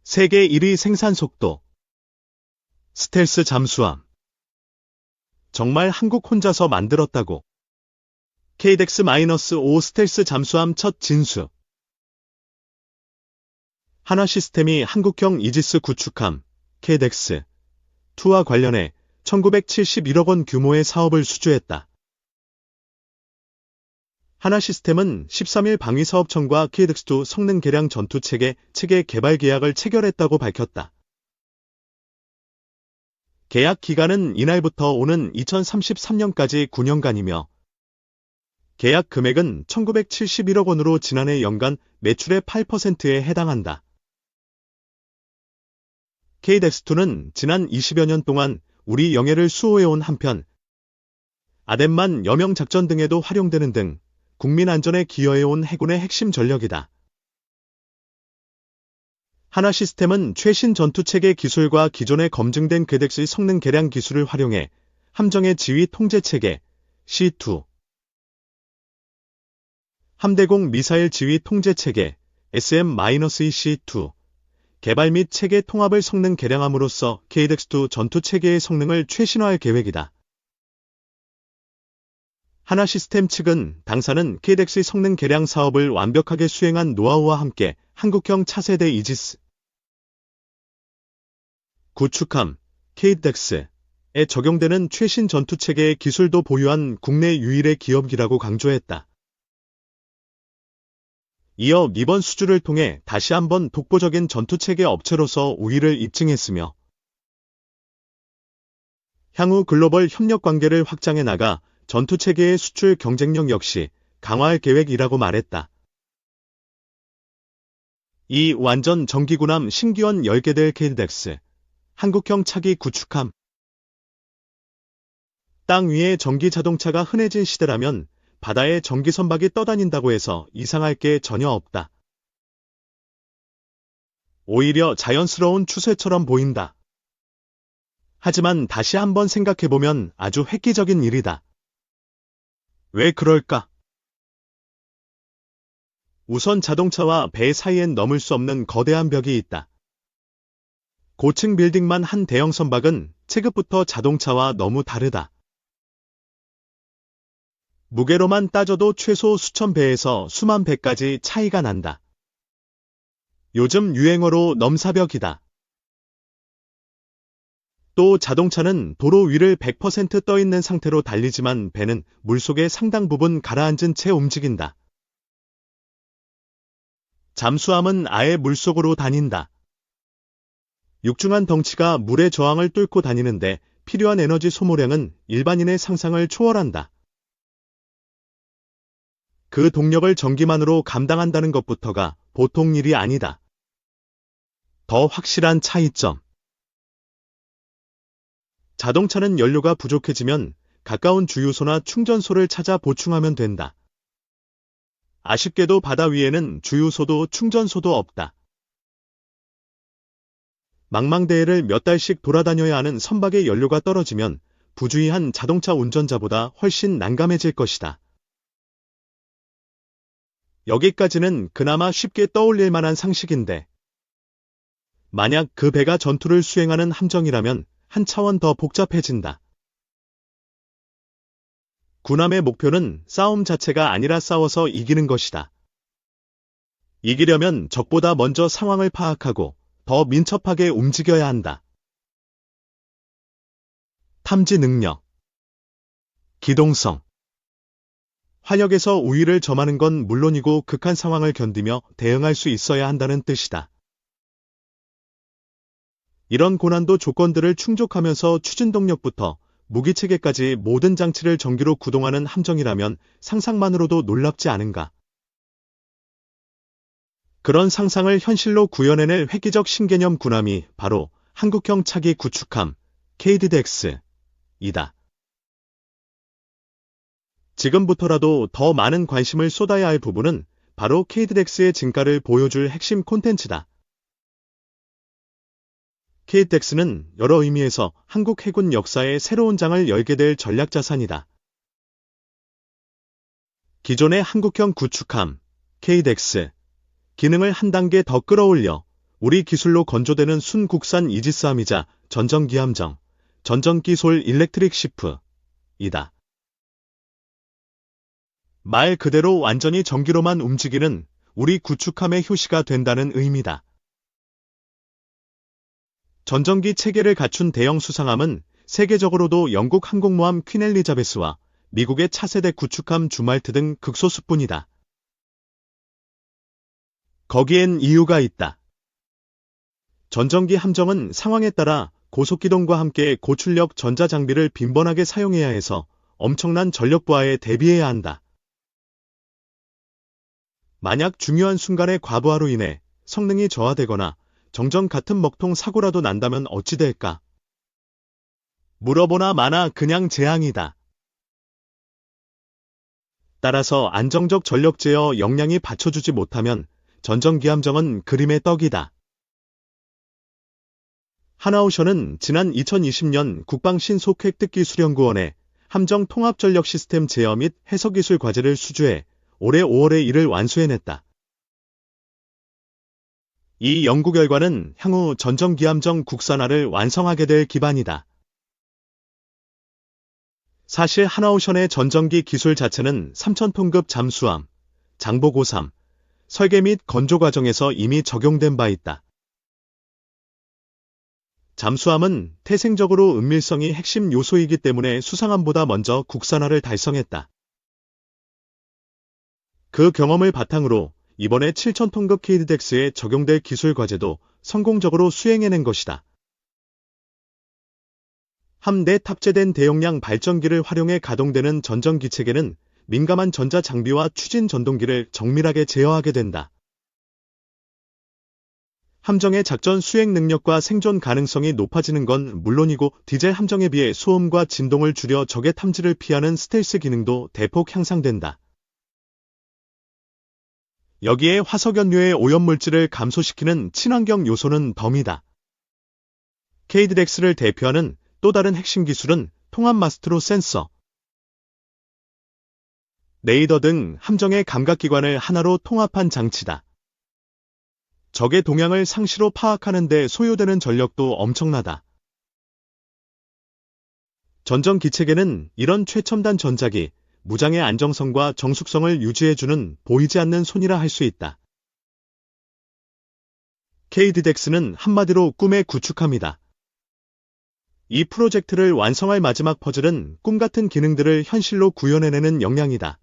세계 1위 생산 속도. 스텔스 잠수함. 정말 한국 혼자서 만들었다고. KDX-5 스텔스 잠수함 첫 진수. 한화시스템이 한국형 이지스 구축함 KDX-2와 관련해 1971억 원 규모의 사업을 수주했다. 한화시스템은 13일 방위사업청과 KDX-2 성능 개량 전투체계 개발 계약을 체결했다고 밝혔다. 계약 기간은 이날부터 오는 2033년까지 9년간이며 계약 금액은 1971억 원으로 지난해 연간 매출의 8%에 해당한다. KDX-2는 지난 20여 년 동안 우리 영해를 수호해온 한편 아덴만 여명 작전 등에도 활용되는 등 국민 안전에 기여해온 해군의 핵심 전력이다. 한화시스템은 최신 전투체계 기술과 기존에 검증된 KDX 성능 개량 기술을 활용해 함정의 지휘 통제체계 C2, 함대공 미사일 지휘 통제체계 SM-2C2 개발 및 체계 통합을 성능 개량함으로써 KDX-2 전투체계의 성능을 최신화할 계획이다. 한화시스템 측은 당사는 KDX 성능 개량 사업을 완벽하게 수행한 노하우와 함께 한국형 차세대 이지스 구축함 KDX에 적용되는 최신 전투체계의 기술도 보유한 국내 유일의 기업이라고 강조했다. 이어 이번 수주를 통해 다시 한번 독보적인 전투체계 업체로서 우위를 입증했으며 향후 글로벌 협력 관계를 확장해 나가 전투체계의 수출 경쟁력 역시 강화할 계획이라고 말했다. 이 완전 전기군함 신기원 열개될 KDX 한국형 차기 구축함. 땅 위에 전기 자동차가 흔해진 시대라면 바다에 전기 선박이 떠다닌다고 해서 이상할 게 전혀 없다. 오히려 자연스러운 추세처럼 보인다. 하지만 다시 한번 생각해보면 아주 획기적인 일이다. 왜 그럴까? 우선 자동차와 배 사이엔 넘을 수 없는 거대한 벽이 있다. 고층 빌딩만 한 대형 선박은 체급부터 자동차와 너무 다르다. 무게로만 따져도 최소 수천 배에서 수만 배까지 차이가 난다. 요즘 유행어로 넘사벽이다. 또 자동차는 도로 위를 100% 떠 있는 상태로 달리지만 배는 물속의 상당 부분 가라앉은 채 움직인다. 잠수함은 아예 물속으로 다닌다. 육중한 덩치가 물의 저항을 뚫고 다니는데 필요한 에너지 소모량은 일반인의 상상을 초월한다. 그 동력을 전기만으로 감당한다는 것부터가 보통 일이 아니다. 더 확실한 차이점. 자동차는 연료가 부족해지면 가까운 주유소나 충전소를 찾아 보충하면 된다. 아쉽게도 바다 위에는 주유소도 충전소도 없다. 망망대해를 몇 달씩 돌아다녀야 하는 선박의 연료가 떨어지면 부주의한 자동차 운전자보다 훨씬 난감해질 것이다. 여기까지는 그나마 쉽게 떠올릴 만한 상식인데 만약 그 배가 전투를 수행하는 함정이라면 한 차원 더 복잡해진다. 군함의 목표는 싸움 자체가 아니라 싸워서 이기는 것이다. 이기려면 적보다 먼저 상황을 파악하고 더 민첩하게 움직여야 한다. 탐지 능력, 기동성. 활력에서 우위를 점하는 건 물론이고 극한 상황을 견디며 대응할 수 있어야 한다는 뜻이다. 이런 고난도 조건들을 충족하면서 추진동력부터 무기체계까지 모든 장치를 전기로 구동하는 함정이라면 상상만으로도 놀랍지 않은가. 그런 상상을 현실로 구현해낼 획기적 신개념 군함이 바로 한국형 차기 구축함 KDX-이다. 지금부터라도 더 많은 관심을 쏟아야 할 부분은 바로 KDX의 진가를 보여줄 핵심 콘텐츠다. KDX는 여러 의미에서 한국 해군 역사의 새로운 장을 열게 될 전략자산이다. 기존의 한국형 구축함 KDX 기능을 한 단계 더 끌어올려 우리 기술로 건조되는 순국산 이지스함이자 전정기 함정, 전정기 솔 일렉트릭 시프이다. 말 그대로 완전히 전기로만 움직이는 우리 구축함의 효시가 된다는 의미다. 전정기 체계를 갖춘 대형 수상함은 세계적으로도 영국 항공모함 퀸 엘리자베스와 미국의 차세대 구축함 주말트 등 극소수뿐이다. 거기엔 이유가 있다. 전정기 함정은 상황에 따라 고속기동과 함께 고출력 전자장비를 빈번하게 사용해야 해서 엄청난 전력 부하에 대비해야 한다. 만약 중요한 순간의 과부하로 인해 성능이 저하되거나 정전 같은 먹통 사고라도 난다면 어찌 될까? 물어보나 마나 그냥 재앙이다. 따라서 안정적 전력 제어 역량이 받쳐주지 못하면 전정기 함정은 그림의 떡이다. 하나오션은 지난 2020년 국방신속획득기술연구원에 함정 통합전력 시스템 제어 및 해석기술 과제를 수주해 올해 5월에 이를 완수해냈다. 이 연구 결과는 향후 전정기 함정 국산화를 완성하게 될 기반이다. 사실 하나오션의 전정기 기술 자체는 3000톤급 잠수함, 장보고3, 설계 및 건조 과정에서 이미 적용된 바 있다. 잠수함은 태생적으로 은밀성이 핵심 요소이기 때문에 수상함보다 먼저 국산화를 달성했다. 그 경험을 바탕으로 이번에 7000톤급 KDDEX에 적용될 기술 과제도 성공적으로 수행해낸 것이다. 함내 탑재된 대용량 발전기를 활용해 가동되는 전정기 체계는 민감한 전자 장비와 추진 전동기를 정밀하게 제어하게 된다. 함정의 작전 수행 능력과 생존 가능성이 높아지는 건 물론이고 디젤 함정에 비해 소음과 진동을 줄여 적의 탐지를 피하는 스텔스 기능도 대폭 향상된다. 여기에 화석연료의 오염물질을 감소시키는 친환경 요소는 덤이다. KDDEX를 대표하는 또 다른 핵심 기술은 통합 마스트로 센서, 레이더 등 함정의 감각기관을 하나로 통합한 장치다. 적의 동향을 상시로 파악하는 데 소요되는 전력도 엄청나다. 전정기 체계는 이런 최첨단 전자기, 무장의 안정성과 정숙성을 유지해주는 보이지 않는 손이라 할 수 있다. KDDEX는 한마디로 꿈의 구축함이다. 이 프로젝트를 완성할 마지막 퍼즐은 꿈같은 기능들을 현실로 구현해내는 역량이다.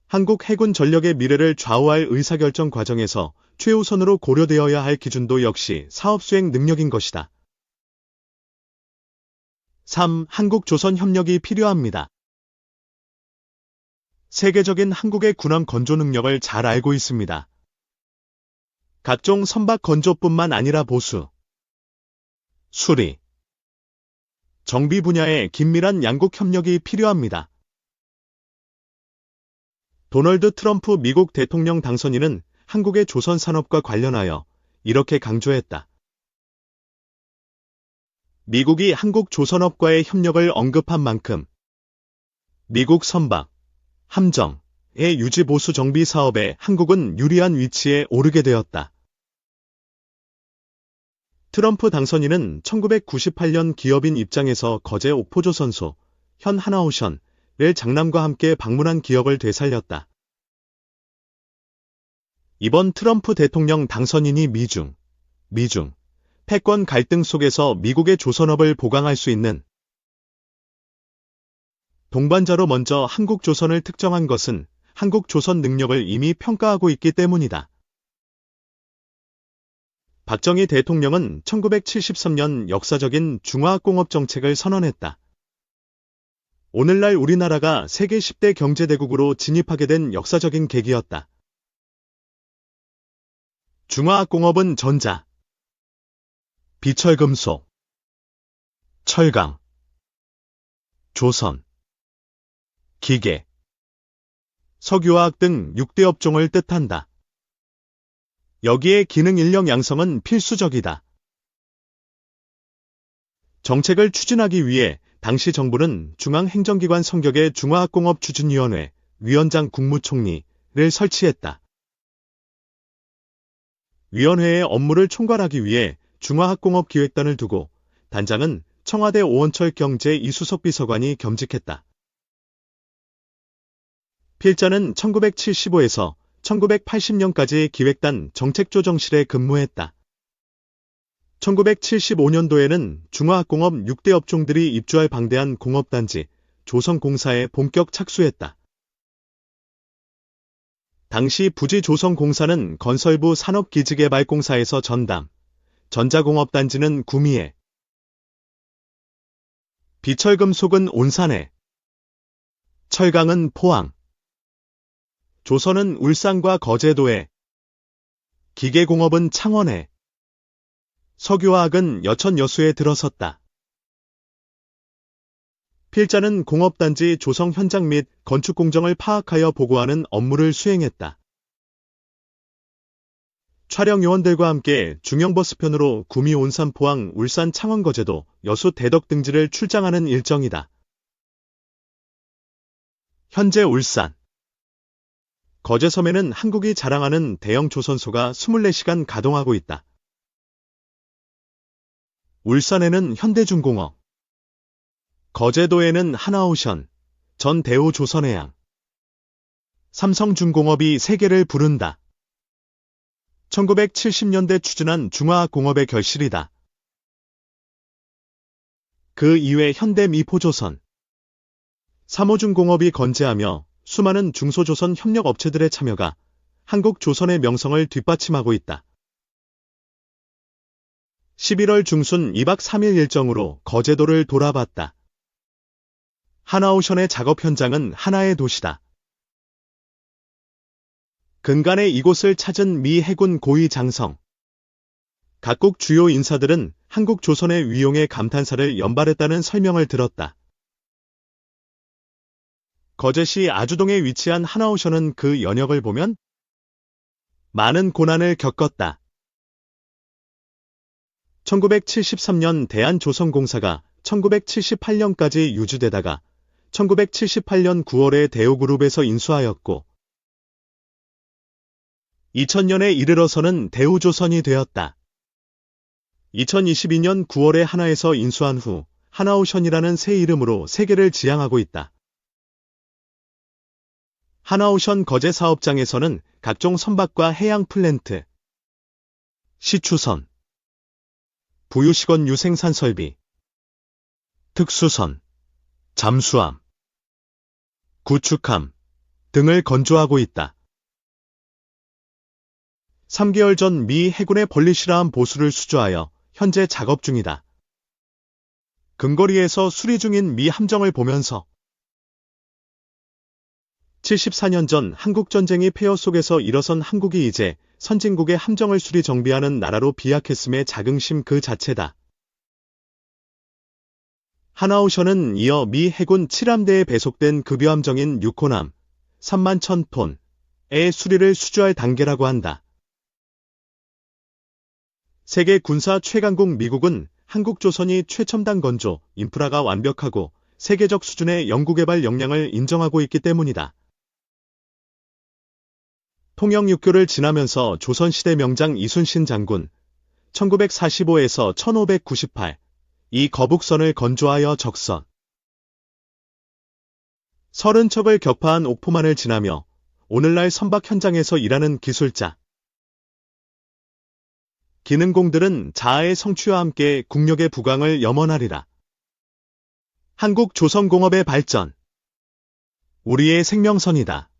한국 해군 전력의 미래를 좌우할 의사결정 과정에서 최우선으로 고려되어야 할 기준도 역시 사업 수행 능력인 것이다. 3. 한국-조선 협력이 필요합니다. 세계적인 한국의 군함 건조 능력을 잘 알고 있습니다. 각종 선박 건조뿐만 아니라 보수, 수리, 정비 분야에 긴밀한 양국 협력이 필요합니다. 도널드 트럼프 미국 대통령 당선인은 한국의 조선 산업과 관련하여 이렇게 강조했다. 미국이 한국 조선업과의 협력을 언급한 만큼 미국 선박, 함정의 유지 보수 정비 사업에 한국은 유리한 위치에 오르게 되었다. 트럼프 당선인은 1998년 기업인 입장에서 거제 옥포조선소, 현 하나오션을 장남과 함께 방문한 기억을 되살렸다. 이번 트럼프 대통령 당선인이 미중 패권 갈등 속에서 미국의 조선업을 보강할 수 있는 동반자로 먼저 한국조선을 특정한 것은 한국조선 능력을 이미 평가하고 있기 때문이다. 박정희 대통령은 1973년 역사적인 중화학공업 정책을 선언했다. 오늘날 우리나라가 세계 10대 경제대국으로 진입하게 된 역사적인 계기였다. 중화학공업은 전자, 비철금속, 철강, 조선, 기계, 석유화학 등 6대 업종을 뜻한다. 여기에 기능 인력 양성은 필수적이다. 정책을 추진하기 위해 당시 정부는 중앙행정기관 성격의 중화학공업추진위원회 위원장 국무총리를 설치했다. 위원회의 업무를 총괄하기 위해 중화학공업기획단을 두고 단장은 청와대 오원철 경제 이수석 비서관이 겸직했다. 필자는 1975에서 1980년까지 기획단 정책조정실에 근무했다. 1975년도에는 중화학공업 6대 업종들이 입주할 방대한 공업단지 조선공사에 본격 착수했다. 당시 부지 조선공사는 건설부 산업기지개발공사에서 전담, 전자공업단지는 구미에, 비철금속은 온산에, 철강은 포항, 조선은 울산과 거제도에, 기계공업은 창원에, 석유화학은 여천 여수에 들어섰다. 필자는 공업단지 조성 현장 및 건축 공정을 파악하여 보고하는 업무를 수행했다. 촬영 요원들과 함께 중형버스편으로 구미 온산 포항 울산 창원 거제도 여수 대덕 등지를 출장하는 일정이다. 현재 울산, 거제섬에는 한국이 자랑하는 대형 조선소가 24시간 가동하고 있다. 울산에는 현대중공업, 거제도에는 하나오션, 전 대우조선해양, 삼성중공업이 세계를 부른다. 1970년대 추진한 중화공업의 결실이다. 그 이외 현대미포조선, 삼호중공업이 건재하며 수많은 중소조선 협력업체들의 참여가 한국조선의 명성을 뒷받침하고 있다. 11월 중순 2박 3일 일정으로 거제도를 돌아봤다. 하나오션의 작업 현장은 하나의 도시다. 근간에 이곳을 찾은 미 해군 고위 장성. 각국 주요 인사들은 한국 조선의 위용에 감탄사를 연발했다는 설명을 들었다. 거제시 아주동에 위치한 하나오션은 그 연역을 보면 많은 고난을 겪었다. 1973년 대한조선공사가 1978년까지 유지되다가 1978년 9월에 대우그룹에서 인수하였고 2000년에 이르러서는 대우조선이 되었다. 2022년 9월에 하나에서 인수한 후 하나오션이라는 새 이름으로 세계를 지향하고 있다. 하나오션 거제 사업장에서는 각종 선박과 해양 플랜트, 시추선, 부유식원 유생산 설비, 특수선, 잠수함, 구축함 등을 건조하고 있다. 3개월 전 미 해군의 벌리시라한 보수를 수주하여 현재 작업 중이다. 근거리에서 수리 중인 미 함정을 보면서 74년 전 한국전쟁이 폐허 속에서 일어선 한국이 이제 선진국의 함정을 수리 정비하는 나라로 비약했음의 자긍심 그 자체다. 하나오션은 이어 미 해군 7함대에 배속된 급유함정인 6호남 3만 1000톤의 수리를 수주할 단계라고 한다. 세계 군사 최강국 미국은 한국조선이 최첨단 건조, 인프라가 완벽하고 세계적 수준의 연구개발 역량을 인정하고 있기 때문이다. 통영육교를 지나면서 조선시대 명장 이순신 장군 1945에서 1598 이 거북선을 건조하여 적선 30척을 격파한 옥포만을 지나며 오늘날 선박 현장에서 일하는 기술자 기능공들은 자아의 성취와 함께 국력의 부강을 염원하리라. 한국 조선공업의 발전 우리의 생명선이다.